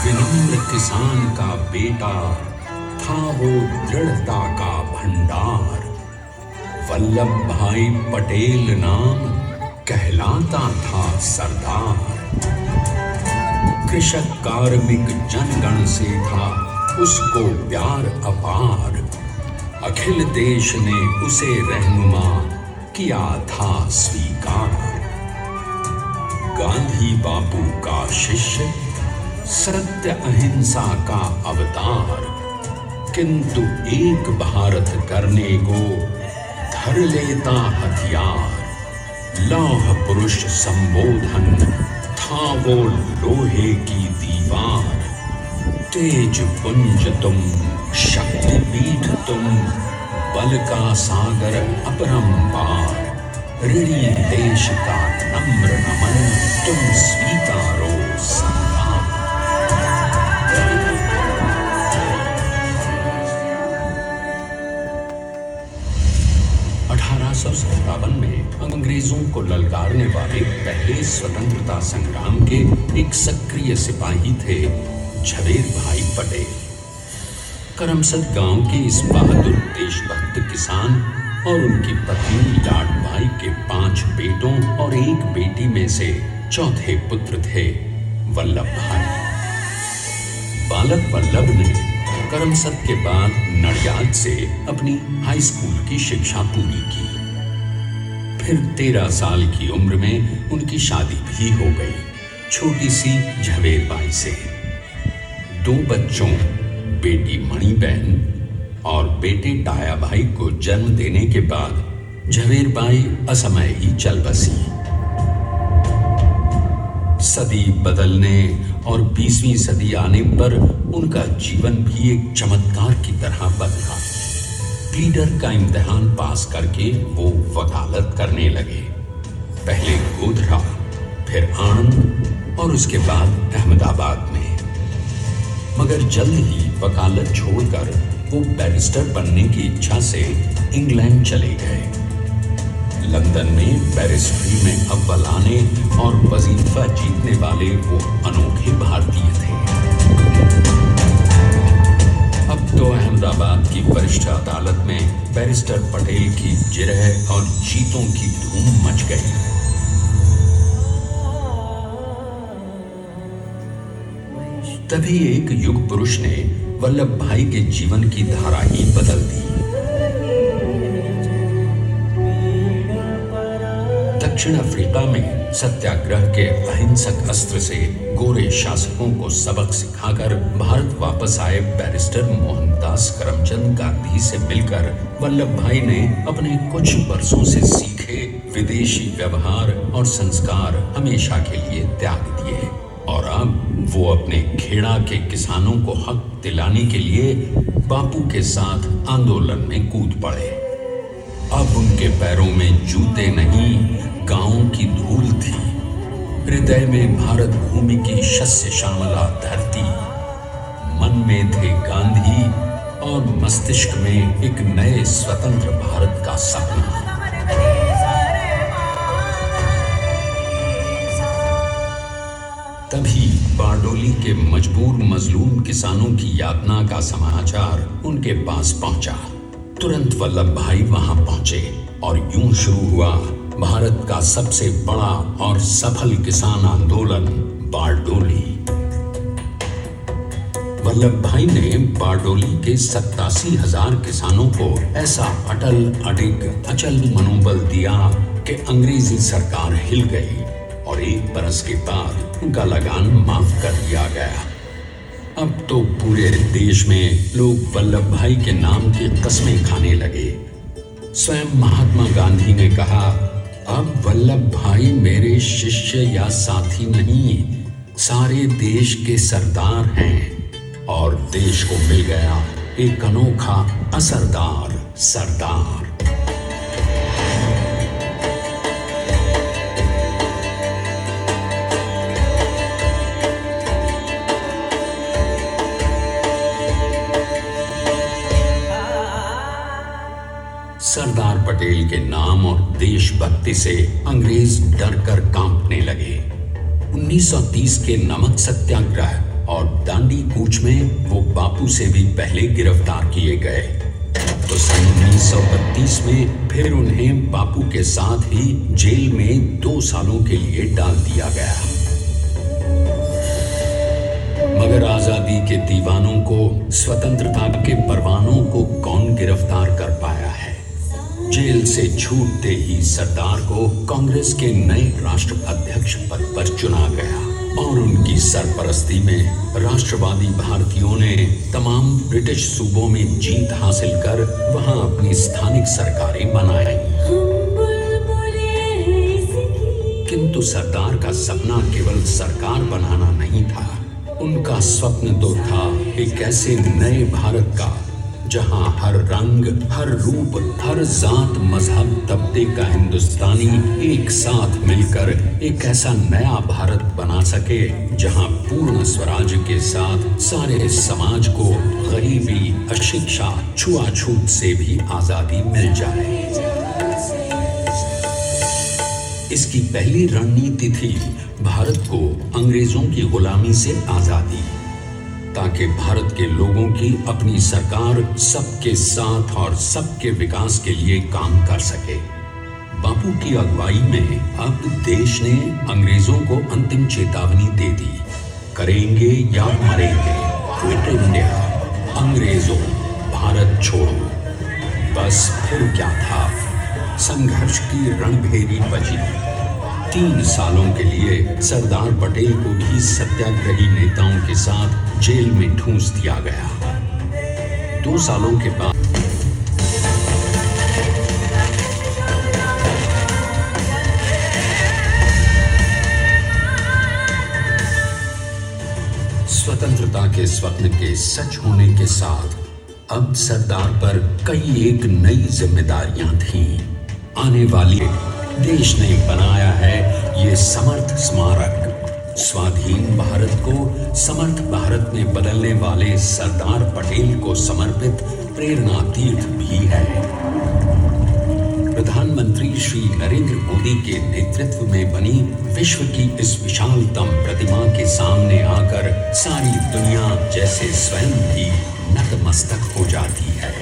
विनम्र किसान का बेटा था वो दृढ़ता का भंडार। वल्लभ भाई पटेल नाम कहलाता था सरदार। कृषक कार्मिक जनगण से था उसको प्यार अपार। अखिल देश ने उसे रहनुमा किया था स्वीकार। गांधी बापू का शिष्य, सत्य अहिंसा का अवतार, किंतु एक भारत करने को धर लेता हथियार। लौह पुरुष संबोधन था वो लोहे की दीवार। तेज पुंज तुम, शक्ति पीठ तुम, बल का सागर अपरंपार। ऋणी देश का नम्र नमन तुम स्वीकारो संग्राम। 1857 में अंग्रेजों को ललकारने वाले पहले स्वतंत्रता संग्राम के एक सक्रिय सिपाही थे झवेर भाई पटेल। करमसद गांव के इस बहादुर देशभक्त किसान और उनकी पत्नी लाड भाई के 5 बेटों और 1 बेटी में से चौथे पुत्र थे वल्लभ भाई। बालक वल्लभ ने करमसद के बाद नडियाद से अपनी हाई स्कूल की शिक्षा पूरी की। फिर 13 साल की उम्र में उनकी शादी भी हो गई, छोटी सी झवेर बाई से। 2 बच्चों, बेटी मणिबेन और बेटे टाया भाई को जन्म देने के बाद झवेर बाई असमय ही चल बसी। सदी बदलने और 20वीं सदी आने पर उनका जीवन भी एक चमत्कार की तरह बदला। प्लीडर का इम्तिहान पास करके वो वकालत करने लगे। पहले गोधरा, फिर आनंद और उसके बाद अहमदाबाद में। मगर जल्द ही वकालत छोड़कर वो बैरिस्टर बनने की इच्छा से इंग्लैंड चले गए। लंदन में बैरिस्ट्री में अव्वल आने और वजीफा जीतने वाले वो अनोखे भारतीय थे। अब तो अहमदाबाद की वरिष्ठ अदालत में बैरिस्टर पटेल की जिरह और जीतों की धूम मच गई। तभी एक युग पुरुष ने वल्लभ भाई के जीवन की धारा ही बदल दी। दक्षिण अफ्रीका में सत्याग्रह के अहिंसक अस्त्र से गोरे शासकों को सबक सिखाकर भारत वापस आए बैरिस्टर मोहनदास करमचंद गांधी से मिलकर वल्लभ भाई ने अपने कुछ वर्षों से सीखे विदेशी व्यवहार और संस्कार हमेशा के लिए त्याग दिए और अब वो अपने खेड़ा के किसानों को हक दिलाने के लिए बापू के साथ आंदोलन में कूद पड़े। अब उनके पैरों में जूते नहीं, गांवों की धूल थी। हृदय में भारत भूमि की शस्य श्यामला धरती। मन में थे गांधी और मस्तिष्क में एक नए स्वतंत्र भारत का सपना। तभी बारडोली के मजबूर मजलूम किसानों की यातना का समाचार उनके पास पहुंचा। तुरंत वल्लभ भाई वहां पहुंचे और यूं शुरू हुआ भारत का सबसे बड़ा और सफल किसान आंदोलन बारडोली। वल्लभ भाई ने बारडोली के 87,000 किसानों को ऐसा अटल अडिग अचल मनोबल दिया कि अंग्रेजी सरकार हिल गई और 1 बरस के बाद उनका लगान माफ कर दिया गया। अब तो पूरे देश में लोग वल्लभ भाई के नाम की कस्में खाने लगे। स्वयं महात्मा गांधी ने कहा, अब वल्लभ भाई मेरे शिष्य या साथी नहीं, सारे देश के सरदार हैं और देश को मिल गया एक अनोखा असरदार सरदार। सरदार पटेल के नाम और देशभक्ति से अंग्रेज डर कर कांपने लगे। 1930 के नमक सत्याग्रह और दांडी कूच में वो बापू से भी पहले गिरफ्तार किए गए। तो सन 1932 में फिर उन्हें बापू के साथ ही जेल में 2 सालों के लिए डाल दिया गया। मगर आजादी के दीवानों को, स्वतंत्रता के परवानों को कौन गिरफ्तार कर पाया है? जेल से छूटते ही सरदार को कांग्रेस के नए राष्ट्र अध्यक्ष पद पर चुना गया और उनकी सरपरस्ती में राष्ट्रवादी भारतीयों ने तमाम ब्रिटिश सूबों में जीत हासिल कर वहां अपनी स्थानिक सरकारें बनाई। किंतु सरदार का सपना केवल सरकार बनाना नहीं था। उनका स्वप्न तो था एक ऐसे नए भारत का जहां हर रंग, हर रूप, हर जात, मजहब, तबके का हिंदुस्तानी एक साथ मिलकर एक ऐसा नया भारत बना सके जहां पूर्ण स्वराज के साथ सारे समाज को गरीबी, अशिक्षा, छुआछूत से भी आजादी मिल जाए। इसकी पहली रणनीति थी भारत को अंग्रेजों की गुलामी से आजादी, ताकि भारत के लोगों की अपनी सरकार सबके साथ और सबके विकास के लिए काम कर सके। बापू की अगुवाई में अब देश ने अंग्रेजों को अंतिम चेतावनी दे दी, करेंगे या मरेंगे, क्विट इंडिया, अंग्रेजों भारत छोड़ो। बस फिर क्या था, संघर्ष की रणभेरी बजी। 3 सालों के लिए सरदार पटेल को भी सत्याग्रही नेताओं के साथ जेल में ठूंस दिया गया। 2 सालों के बाद स्वतंत्रता के स्वप्न के सच होने के साथ अब सरदार पर कई एक नई जिम्मेदारियां थीं। आने वाली देश ने बनाया है ये समर्थ स्मारक, स्वाधीन भारत को समर्थ भारत में बदलने वाले सरदार पटेल को समर्पित प्रेरणा तीर्थ भी है। प्रधानमंत्री श्री नरेंद्र मोदी के नेतृत्व में बनी विश्व की इस विशालतम प्रतिमा के सामने आकर सारी दुनिया जैसे स्वयं भी नतमस्तक हो जाती है।